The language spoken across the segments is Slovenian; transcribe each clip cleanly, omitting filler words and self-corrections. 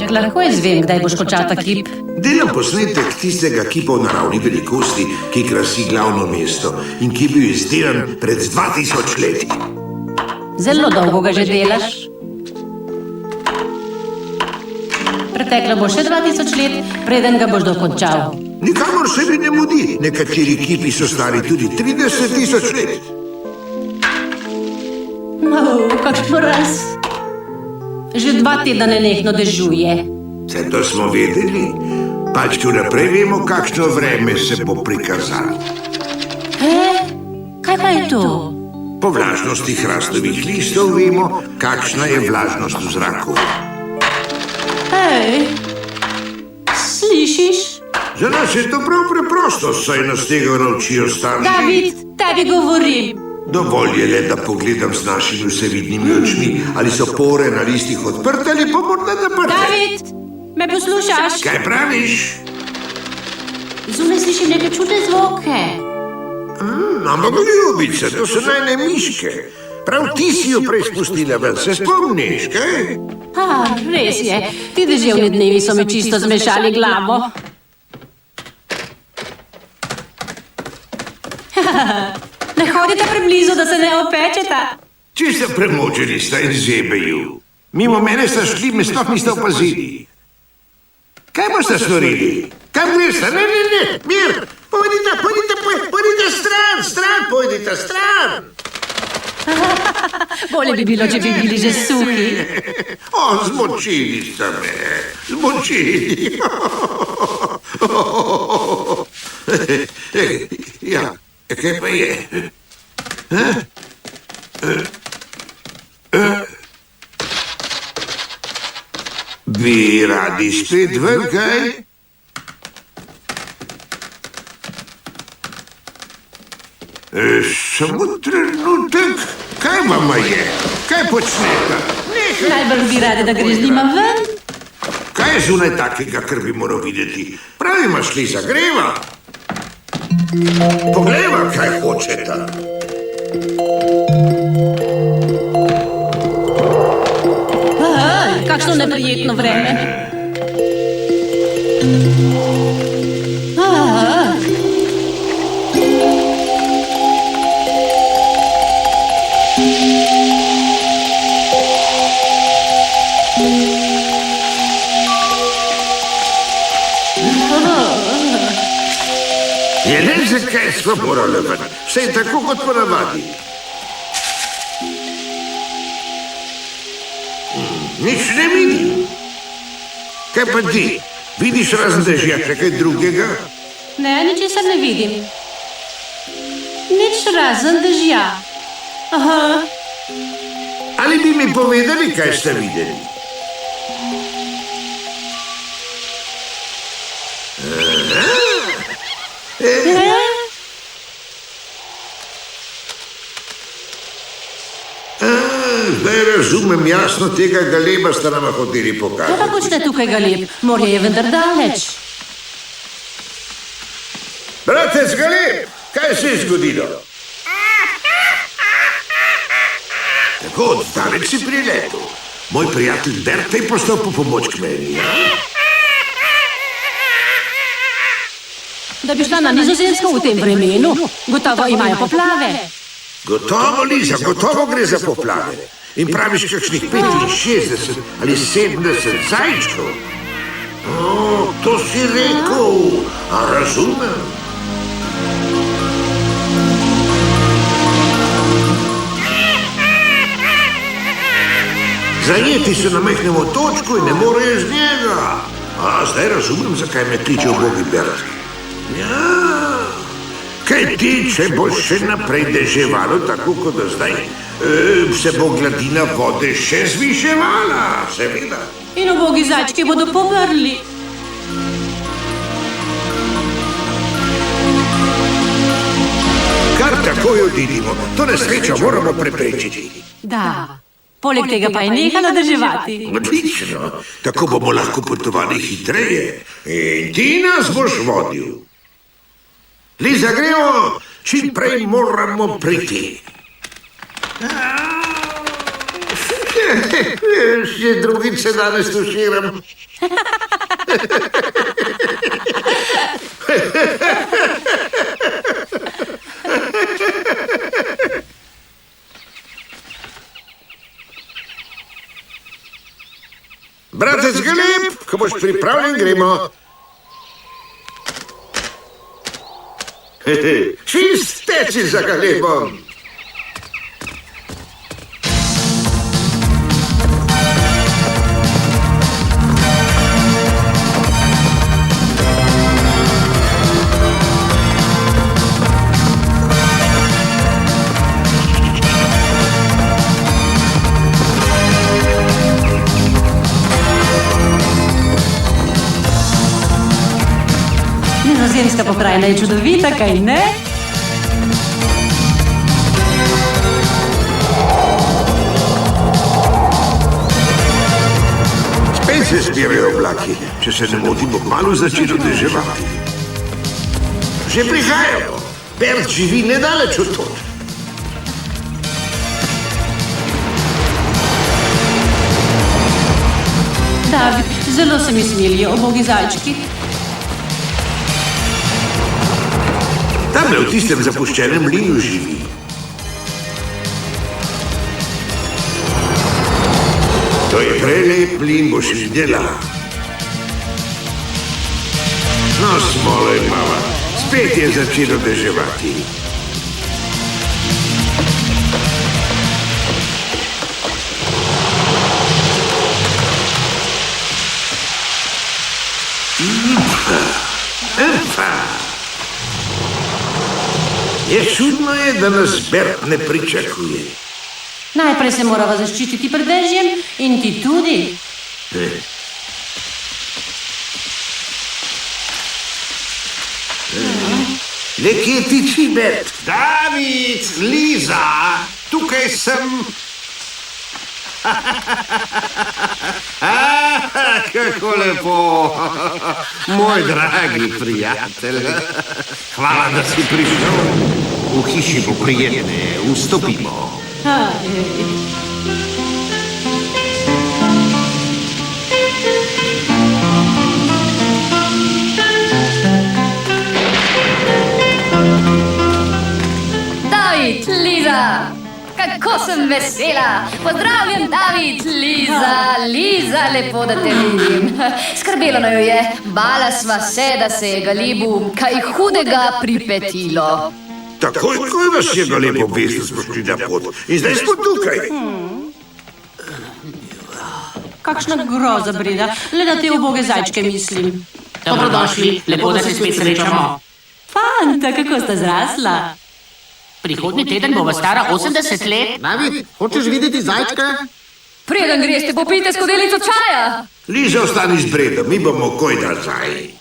Ampak lahko izvem, kdaj boš končal ta klip. Delam posnetek tistega kipa v naravni velikosti, ki krasi glavno mesto in ki je bil izdelan pred 2000 leti. Zelo dolgo ga že delaš. Preteklo bo še 2000 let, preden ga boš dokončal. Nikamor sebi ne mudi. Nekateri kipi so stari tudi 30 000 let. Kakšen raz. Že 2 tedna nenehno dežuje. Vse to smo vedeli. Pač vnaprej vemo, kakšno vreme se bo prikazalo. Kaj pa je to? Po vlažnosti hrastovih listov vemo, kakšna je vlažnost v zraku. Slišiš? Za nas je to prav preprosto, saj nas tega naučijo starši. David, tebi govorim. Dovolj je le, da pogledam z našimi vsevidnimi očmi, ali so pore na listih odprte ali pa morda zaprte. David, me poslušaš? Kaj praviš? Zunaj slišim neke čudne zvoke. Ampak ljubice, to so najne miške. Prav ti si jo prej spustila ven, se spomniš, kaj? Res je, ti deževni dnevi so mi čisto zmešali glavo. Ne hodite preblizu, da se ne opečeta. Čisto premočeni sta in zebeju. Mimo mene sta šli, me sploh niste opazili. Kaj boste storili? Kam greste? Ne, mir! Pojdite stran, pojdite stran! Bolje bi bilo, če bi bili že suhi. Zmočili ste me, zmočili. Ja, kaj pa je? Bi radi spet ven, kaj? Samo trenutek, kaj vama je? Kaj počnete? Najbolj bi radi, da greš z njima ven. Kaj je zunaj takega, kar bi moral videti? Prav imaš li zagreva? Poglejva, kaj hočeta. Kakšno neprijetno vreme. Je ne zakaj smo morali ven, vse je tako kot ponavadi. Nič ne vidim. Kaj pa ti? Vidiš razen dežja še kaj drugega? Ne, ničesar ne vidim. Nič razen dežja. Ali bi mi povedali, kaj ste videli? Zdaj razumem jasno, tega galeba sta nama hoteli pokazati. Kaj pa počne tukaj galeb? Morje je vendar daleč. Bratec galeb, kaj se je zgodilo? Tako oddaleč si priletel. Moj prijatelj Bert je postal po pomoč k meni. Da bi šla na Nizozemsko v tem vremenu, gotovo imajo poplave. Gotovo, Liza, gotovo gre za poplave. In praviš kakšnih 65 ali 70 zajčkov. To si rekel, a razumem. Zajeti so na majhnem otočku in ne morejo z njega. Zdaj razumem, zakaj me kliče ubogi Bert. Kaj ti, če bo še naprej deževalo, tako kot do zdaj, se bo gladina vode še zviševala, seveda. In ubogi zajčki bodo pomrli. Kar takoj odidimo, to nesrečo moramo preprečiti. Da, poleg tega pa je nehala deževati. Odlično, tako bomo lahko potovali hitreje in ti nas boš vodil. Liza, gremo, čim prej moramo priti. Že drugič se danes tuširam. Bratec Galeb, ko boš pripravljen, gremo. Šist teči za Galebom. Nizozemska pokrajina je čudovita, kaj ne? Spet se zbirajo oblaki. Če se ne motim, bo kmalu začelo deževati. Že prihajajo. Bert živi nedaleč od tod. David, zelo se mi smilijo ubogi zajčki. Tamle v tistem zapuščenem mlinu živi. To je prelep mlin, boš videla. No, smola je mala. Spet je začelo deževati. Je čudno je, da nas Bert ne pričakuje. Najprej se morava zaščititi pred dežjem in ti tudi. Le kje tiči, Bert? David, Liza, tukaj sem. Kako lepo, moj dragi prijatelj. Hvala, da si prišel. V hiši bo prijetne, vstopimo. David, Liza, kako sem vesela. Pozdravljam, David, Liza, lepo, da te vidim. Skrbelo naju je, bala sva se, da se je Galebu kaj hudega pripetilo. Takoj, ko vas je Galeb obvestil, smo šli na pot. In zdaj smo tukaj. Kakšna groza, Breda. Le na te uboge zajčke mislim. Dobrodošli, lepo, da se spet srečamo. Fanta, kako sta zrasla. Prihodnji teden bova stara 80 let. David, hočeš videti zajčka? Preden greste, popijte skodelico čaja. Liza, ostani z Bredom, mi bomo koj nazaj.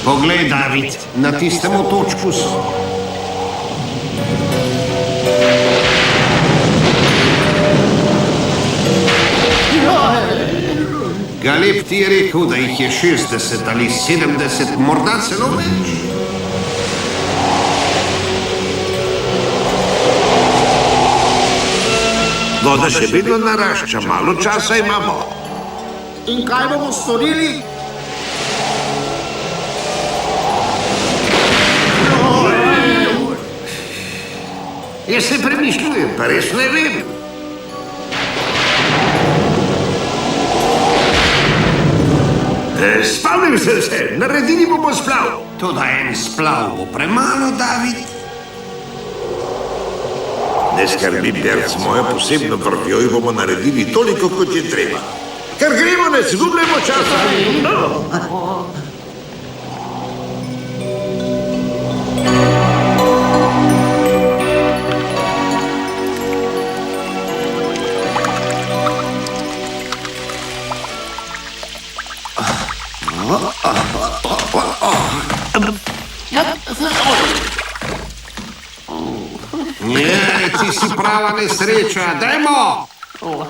Poglej, David, na tistem otočku so. Galeb ti je rekel, da jih je 60 ali 70, morda celo več. Voda še vedno narašča, malo časa imamo. In kaj bomo storili? Jaz se premišljujem, pa res ne vem. Spavnim se, naredili bomo splav. Toda en splav bo premalo, David. Ne skrbi, Bert, s mojo posebno vrvjo jo bomo naredili toliko, kot je treba. Ker gremo, ne zgubljamo časa. Ne, ti si prava nesreča, dajmo! Oj,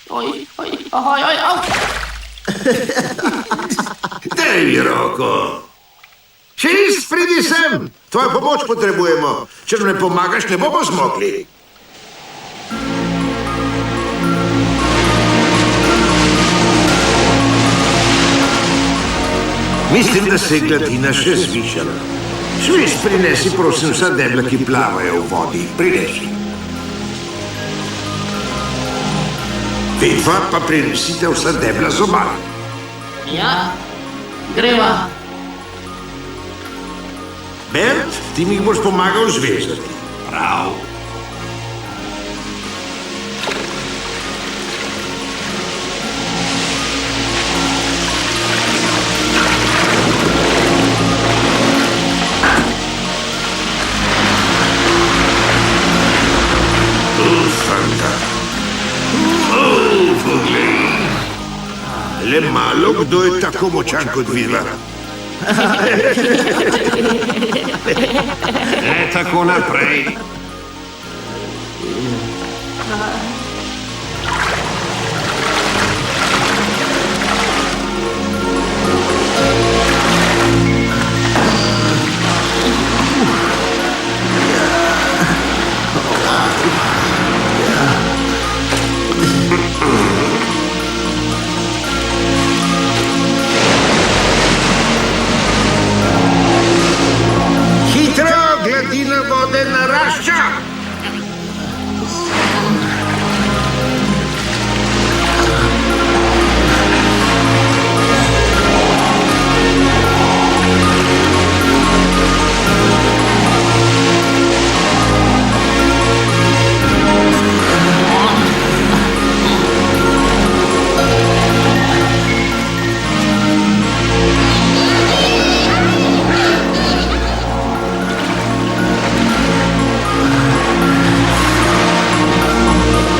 oj, oj, oj, oj. Daj mi roko. Šest, pridi sem. Tvojo pomoč potrebujemo. Če nam ne pomagaš, ne bomo zmogli. Mislim, da se je gladina še zvišala. Švist, prinesi prosim vsa debla, ki plavajo v vodi. Prinesi. Vidva pa prinesite vsa debla z obale. Ja, greva. Bert, ti mi jih boš pomagal zvezati. Prav. Fanta. Poglej. Le malo kdo je tako močan kot vidva. Ne tako naprej. Hitro, gladina vode narašča.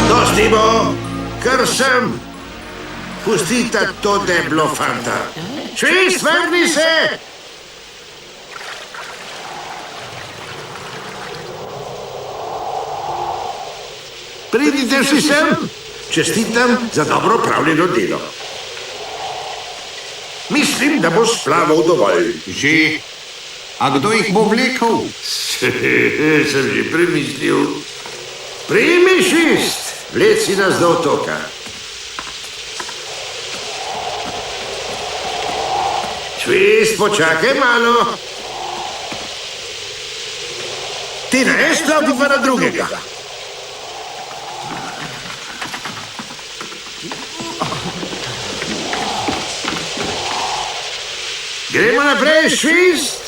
Dosti bo, kar sem. Pustite to deblo, fanta. Švist, vrni se! Pridite vsi sem. Čestitam za dobro opravljeno delo. Mislim, da bo splaval dovolj. Že. A kdo jih bo vlekel? Sem že premislil. Primi švist, leci nas do otoka. Švist, počakaj malo. Ti ne stopi pa na drugega. Gremo naprej, švist.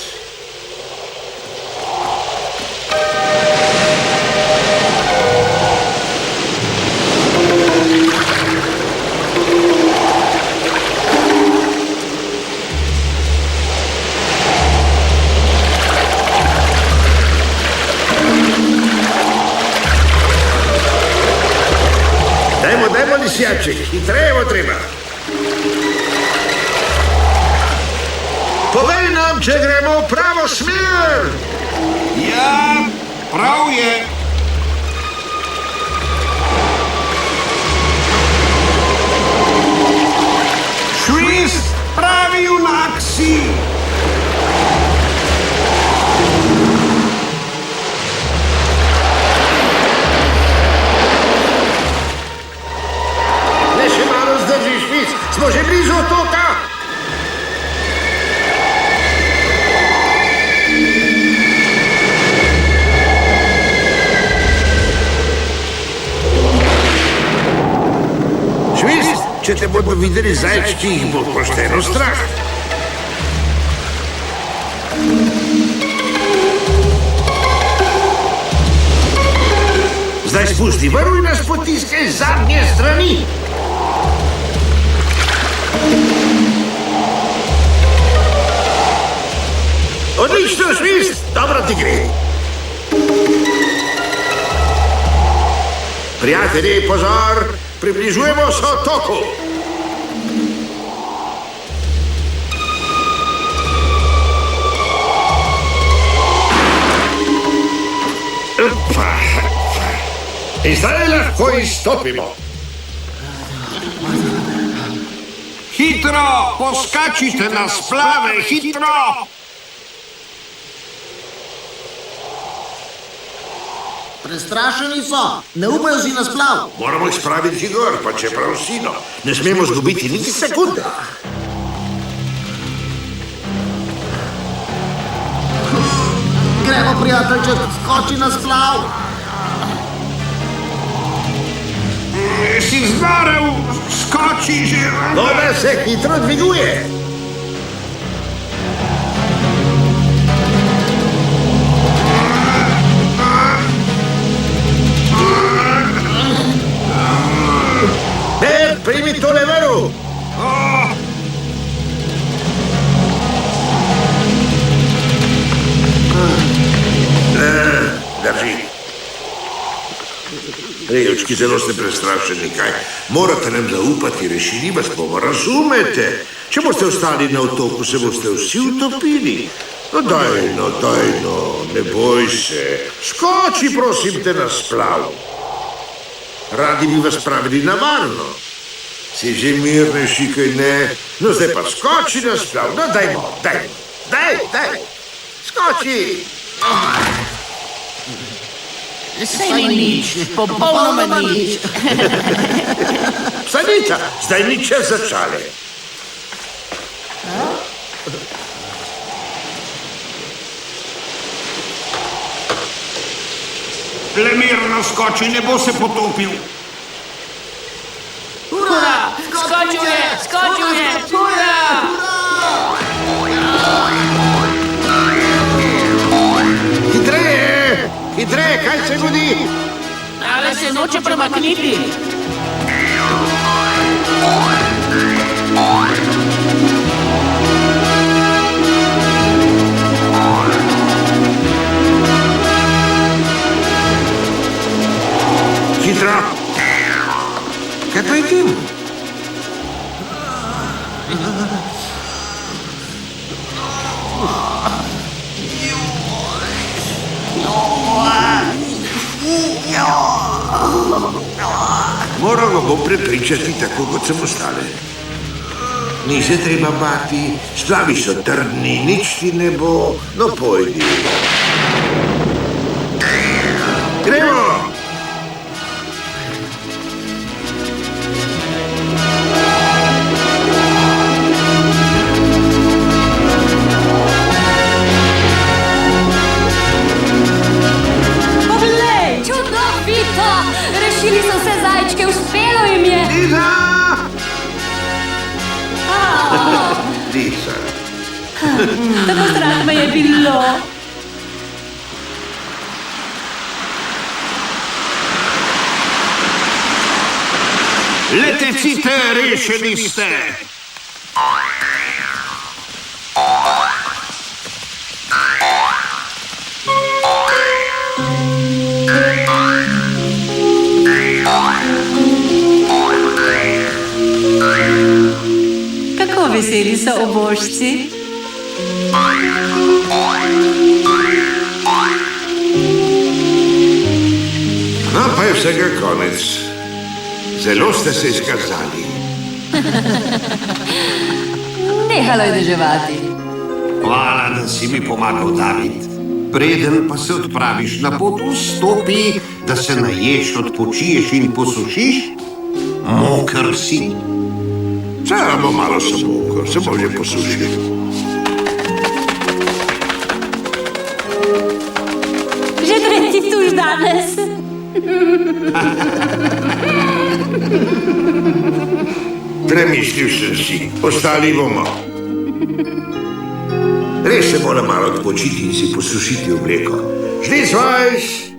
Dajmo lisjaček, hitreje bo treba. Povej nam, če gremo v pravo smer. Ja, prav je. Švist, pravi junak si. Le še malo zdrži, švist, smo že blizu otoka. Švist, če te bodo videli zajčki, jih bo pošteno strah. Zdaj spusti vrv in nas potiskaj z zadnje strani. Odlično, švist, dobro ti gre. Prijatelji, pozor, približujemo se otoku. In zdaj lahko izstopimo. Hitro, poskačite na splave, hitro! Prestrašeni so, ne upajo si na splav. Moramo jih spraviti gor, pa čeprav sino. Ne smemo zgubiti niti sekunde. Gremo, prijateljček, skoči na splav. Si znorel, skoči že! Voda se hitro dviguje. Primi tole veru. Drži. Rejovčki, zelo ste prestrašeni, kaj? Morate nam zaupati, rešili vas bomo, razumete? Če boste ostali na otoku, se boste vsi utopili. No daj, ne boj se. Skoči, prosim te, na splav. Radi bi vas spravili na varno. Si že mirnejši, kaj ne? No zdaj pa skoči na splav. No dajmo. Skoči. Saj ni nič, popolnoma nič. Sanica, zdaj ni čas za šale. Le mirno skoči, ne bo se potopil. Ura, skočil je, ura! Hitreje, kaj se godi? Ale se noče premakniti. Hitro. Kaj pa je tim? Moramo bo prepričati tako, kot sem ostale. Ni se treba bati, splavi so trdni, nič ti ne bo, no pojdi. Gremo! Čudovito! Rešili so se zajčke, uspelo jim je! Liza! Liza. Tako strah me je bilo. Letecite, rešeni ste! Kako veseli so obožci. No, pa je vsega konec. Zelo ste se izkazali. Nehalo je deževati. Hvala, da si mi pomagal, David. Preden pa se odpraviš na pot, vstopi, da se naješ, odpočiješ in posušiš. Moker si. Samo malo sem mokro, se bo že posušil. Že tretji tuž danes. Premislil sem si, ostali bomo. Res se mora malo odpočiti in si posušiti obleko. Šli svojš!